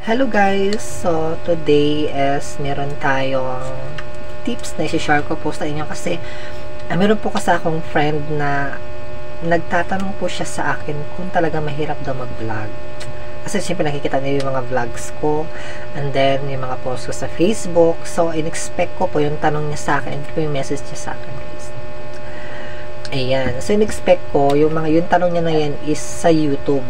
Hello guys! So, today is meron tayong tips na i-share ko po sa inyo kasi meron po kasi akong friend na nagtatanong po siya sa akin kung talaga mahirap daw mag-vlog. Kasi siyempre nakikita niyo yung mga vlogs ko and then yung mga posts ko sa Facebook. So, in-expect ko po yung tanong niya sa akin and po yung message niya sa akin guys. Ayan. So, in-expect ko yung tanong niya na yan is sa YouTube.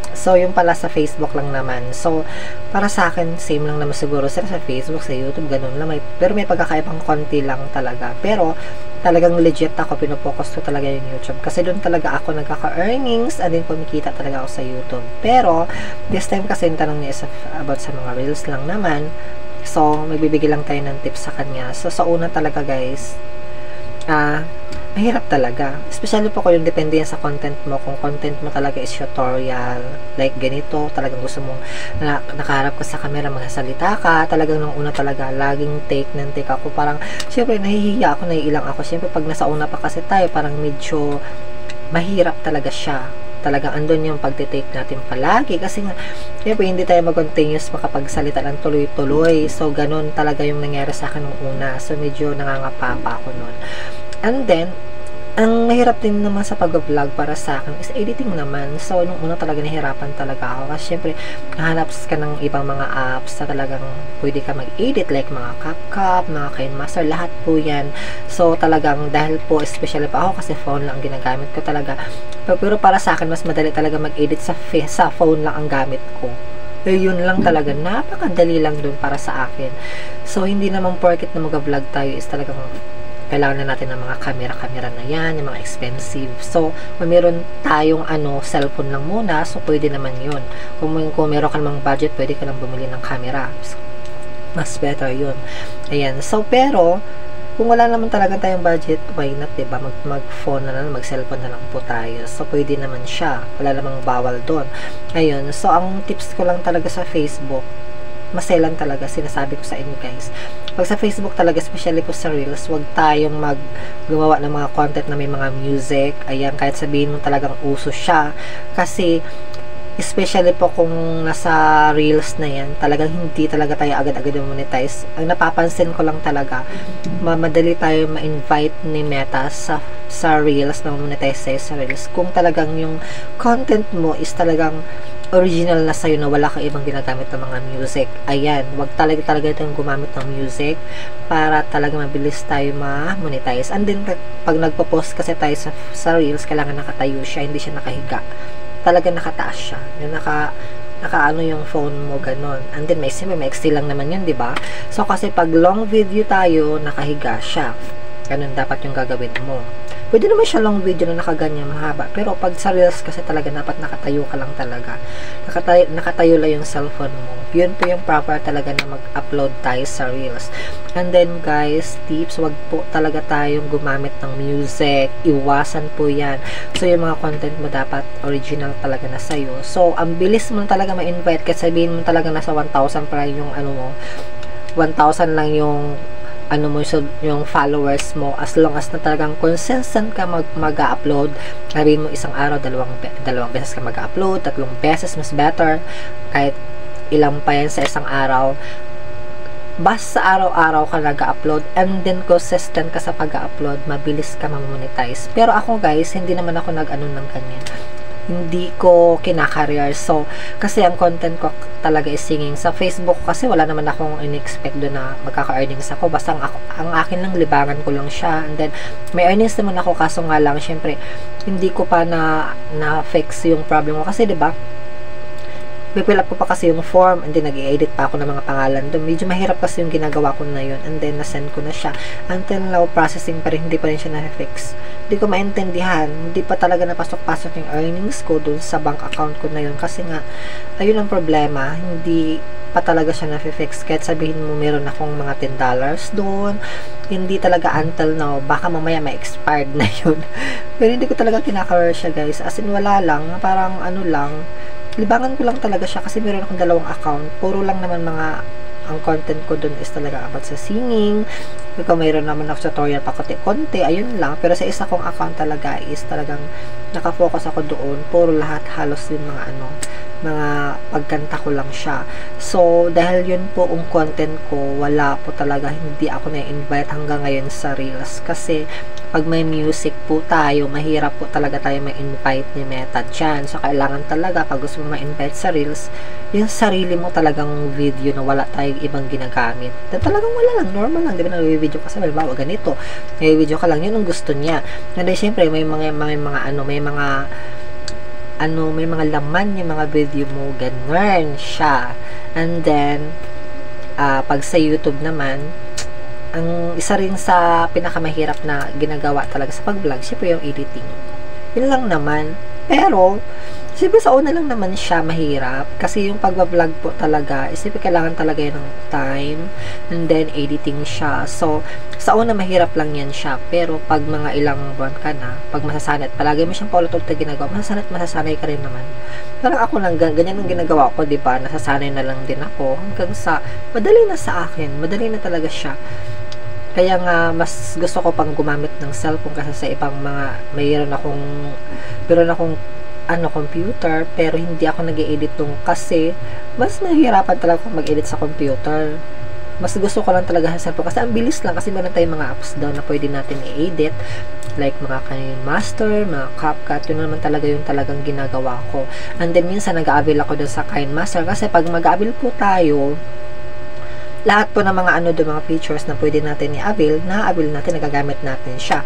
So, yung pala sa Facebook lang naman. So, para sa akin, same lang naman siguro sila sa Facebook, sa YouTube, ganun lang. Pero may pagkakaibang konti lang talaga. Pero, talagang legit ako, pinopokus ko talaga yung YouTube. Kasi doon talaga ako nagkaka-earnings, and then kumikita talaga ako sa YouTube. Pero, this time kasi yung tanong niya is about sa mga reels lang naman. So, magbibigay lang tayo ng tips sa kanya. So, sa una talaga guys, mahirap talaga. Especially po kung yung depende yan sa content mo. Kung content mo talaga is tutorial, like ganito, talagang gusto mong nakaharap ka sa camera, magsasalita ka, talagang nung una talaga, laging take ako. Parang, syempre, nahihiya ako, naiilang ako. Syempre, pag nasa una pa kasi tayo, parang medyo mahirap talaga siya. Talagang andun yung pagtitake natin palagi. Kasi nga, syempre, hindi tayo mag-continuous makapagsalita ng tuloy-tuloy. So, ganun talaga yung nangyari sa akin nung una. So, medyo nangangapa pa ako nun. And then, ang mahirap din naman sa pag-vlog para sa akin is editing naman. So, nung una talaga nahirapan talaga ako. Kasi syempre, nahanap ka ng ibang mga apps na talagang pwede ka mag-edit. Like mga CapCut, mga KineMaster, lahat po yan. So, talagang dahil po, especially pa ako kasi phone lang ang ginagamit ko talaga. Pero para sa akin, mas madali talaga mag-edit sa phone lang ang gamit ko. Yun lang talaga, napakadali lang dun para sa akin. So, hindi naman porket na mag-vlog tayo is talagang kailangan na natin ng mga camera na yan, yung mga expensive. So, kung meron tayong cellphone lang muna, so pwede naman yun. Kung meron ka namang budget, pwede ka lang bumili ng camera. So, mas better yun. Ayan. So, pero, kung wala naman talaga tayong budget, why not, diba? Mag-phone na lang, mag-cellphone na lang po tayo. So, pwede naman siya. Wala namang bawal doon. Ayun. So, ang tips ko lang talaga sa Facebook, maselan talaga, sinasabi ko sa inyo guys. Pag sa Facebook talaga, especially po sa Reels, wag tayong gumawa ng mga content na may mga music. Ayan, kahit sabihin mo talagang uso siya. Kasi, especially po kung nasa Reels na yan, talagang hindi talaga tayo agad-agad monetize. Ang napapansin ko lang talaga, madali tayo ma-invite ni Meta sa Reels, na monetize tayo sa Reels. Kung talagang yung content mo is talagang original na sa'yo, na wala kang ibang ginagamit ng mga music. Ayan, wag talaga tayong gumamit ng music para talaga mabilis tayo ma-monetize. And then, pag nagpo-post kasi tayo sa Reels, kailangan nakatayo siya, hindi siya nakahiga. Talaga nakataas siya. Yung nakaano yung phone mo, ganon. And then, may XD lang naman yun, diba? So, kasi pag long video tayo, nakahiga siya. Ganon dapat yung gagawin mo. Pwede naman siya long video na nakaganyan mahaba. Pero pag sa Reels kasi talaga dapat nakatayo ka lang talaga. Nakatayo lang yung cellphone mo. Yun po yung proper talaga na mag-upload tayo sa Reels. And then guys, tips, wag po talaga tayong gumamit ng music. Iwasan po yan. So yung mga content mo dapat original talaga na sa'yo. So ang bilis mo talaga ma-invite. Kasi sabihin mo talaga nasa 1,000 pa yung 1,000 lang yung followers mo, as long as na talagang consistent ka mag-upload. Sabihin mo isang araw, dalawang beses ka mag-upload, 3 beses, mas better. Kahit ilang pa yan sa isang araw. Basta araw-araw ka nag-upload and then consistent ka sa pag-upload, mabilis ka ma-monetize. Pero ako guys, hindi naman ako ng ganyan. Hindi ko kinakareer. So, kasi ang content ko talaga is singing. Sa Facebook kasi wala naman akong in-expect doon na magkaka-earnings ako. Basta ang akin lang, libangan ko lang siya. And then, may earnings naman ako. Kaso nga lang, syempre, hindi ko pa na-fix yung problem ko. Kasi, diba, pipill up ko pa kasi yung form and then nag-i-edit pa ako ng mga pangalan doon. Medyo mahirap kasi yung ginagawa ko na yun and then na-send ko na siya. Until now, processing pa rin, hindi pa rin siya na-fix. Hindi ko maintindihan. Hindi pa talaga napasok-pasok yung earnings ko doon sa bank account ko na yun. Kasi nga, ayun ang problema. Hindi pa talaga siya na-fix. Kahit sabihin mo, meron akong mga $10 doon. Hindi talaga until now. Baka mamaya ma-expired na yun. Pero hindi ko talaga kinakaroon siya guys. As in, wala lang. Parang lang. Libangan ko lang talaga siya kasi meron akong 2 account. Puro lang naman ang content ko dun is talaga about sa singing. Kung mayroon naman ako tutorial pa konti, ayun lang. Pero sa isa kong account talaga is talagang nakafocus ako doon. Puro lahat halos yung mga mga pagkanta ko lang siya. So, dahil yun po ang content ko, wala po talaga, hindi ako na-invite hanggang ngayon sa Reels. Kasi, pag may music po tayo, mahirap po talaga tayo ma-invite ni Meta dyan. So, kailangan talaga, pag gusto mo ma-invite sa Reels, yung sarili mo talagang video na wala tayong ibang ginagamit. Na talagang wala lang, normal lang. Di ba, nag-video ka sa bawa ganito. Nag-video ka lang, yun ang gusto niya. And then, syempre, may mga laman yung mga video mo, ganun siya. And then, pag sa YouTube naman, ang isa rin sa pinakamahirap na ginagawa talaga sa pag-vlog, syempre yung editing. Yun lang naman. Pero, siyempre sa una lang naman siya mahirap. Kasi yung pag-vlog po talaga, siyempre kailangan talaga yun ng time. And then, editing siya. So, sa una mahirap lang yan siya. Pero, pag mga ilang buwan ka na, pag masasanay, palagi mo siyang paulit-ulit na ginagawa, masasanay ka rin naman. Parang ako lang, ganyan ang ginagawa ko, diba? Nasasanay na lang din ako. Hanggang sa, madali na sa akin. Madali na talaga siya. Kaya nga, mas gusto ko pang gumamit ng cellphone kasi sa ibang mga, mayroon akong computer, pero hindi ako nag-i-edit nung kasi, mas nahihirapan talaga akong mag-edit sa computer. Mas gusto ko lang talaga sa cellphone kasi ang bilis lang kasi meron tayong mga apps daw na pwede natin i-edit. Like mga KineMaster, mga CapCut, yun naman talaga yung talagang ginagawa ko. And then, minsan nag-a-avail ako dun sa KineMaster kasi pag mag-a-avail po tayo, lahat po ng mga mga features na pwede natin i-avail, na-avail natin, nagagamit natin siya.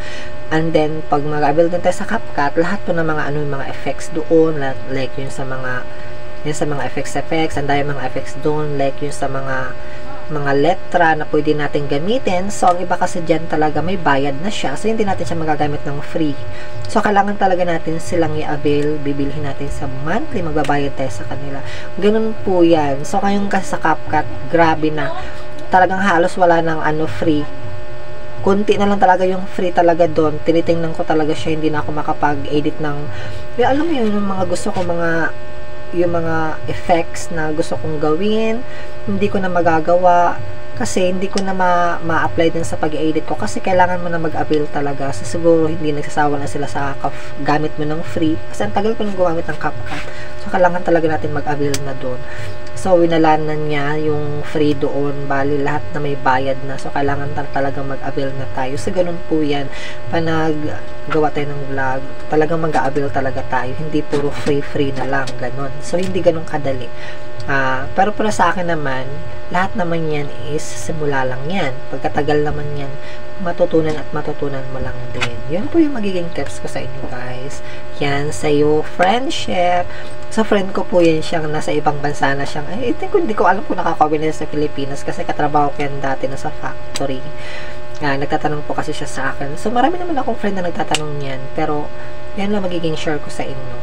And then, pag mag-avail din tayo sa CapCut, lahat po ng mga effects doon, like yun sa mga effects, and dahil mga effects doon, like yun sa mga letra na pwede natin gamitin. So, ang iba kasi dyan talaga may bayad na siya. So, hindi natin siya magagamit ng free. So, kailangan talaga natin silang i-avail. Bibilhin natin sa monthly. Magbabayad tayo sa kanila. Ganun po yan. So, kayong kasi sa CapCut, grabe na. Talagang halos wala ng free. Kunti na lang talaga yung free talaga doon. Tinitingnan ko talaga siya. Hindi na ako makapag-edit ng alam mo yun, yung mga gusto ko yung mga effects na gusto kong gawin, hindi ko na magagawa kasi hindi ko na ma-apply din sa pag-edit ko kasi kailangan mo na mag-avail talaga. So, siguro hindi nagsasawa na sila sa gamit mo ng free kasi ang tagal ko nang gumamit ng CapCut. So, kailangan talaga natin mag-avail na doon. So, winalanan niya yung free doon. Bali, lahat na may bayad na. So, kailangan talagang mag-avail na tayo. So, ganun po yan. Gawa tayo ng vlog, talagang mag-a-avail talaga tayo. Hindi puro free na lang. Ganun. So, hindi ganun kadali. Pero para sa akin naman, lahat naman yan is simula lang yan. Pagkatagal naman yan, matutunan mo lang din. Yun po yung magiging tips ko sa inyo, guys. Yan, sa'yo, friendship. Sa friend ko po yan siyang nasa ibang bansa na siyang, hindi ko alam kung nakakawin na sa Pilipinas kasi katrabaho ko yan dati na sa factory. Nagtatanong po kasi siya sa akin. So, marami naman akong friend na nagtatanong yan. Pero, yan lang magiging share ko sa inyo.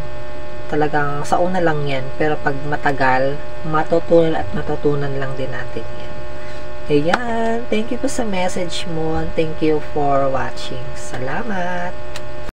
Talagang sa una lang yan, pero pag matagal, matutunan lang din natin yan. Ayan, thank you po sa message mo, and thank you for watching. Salamat!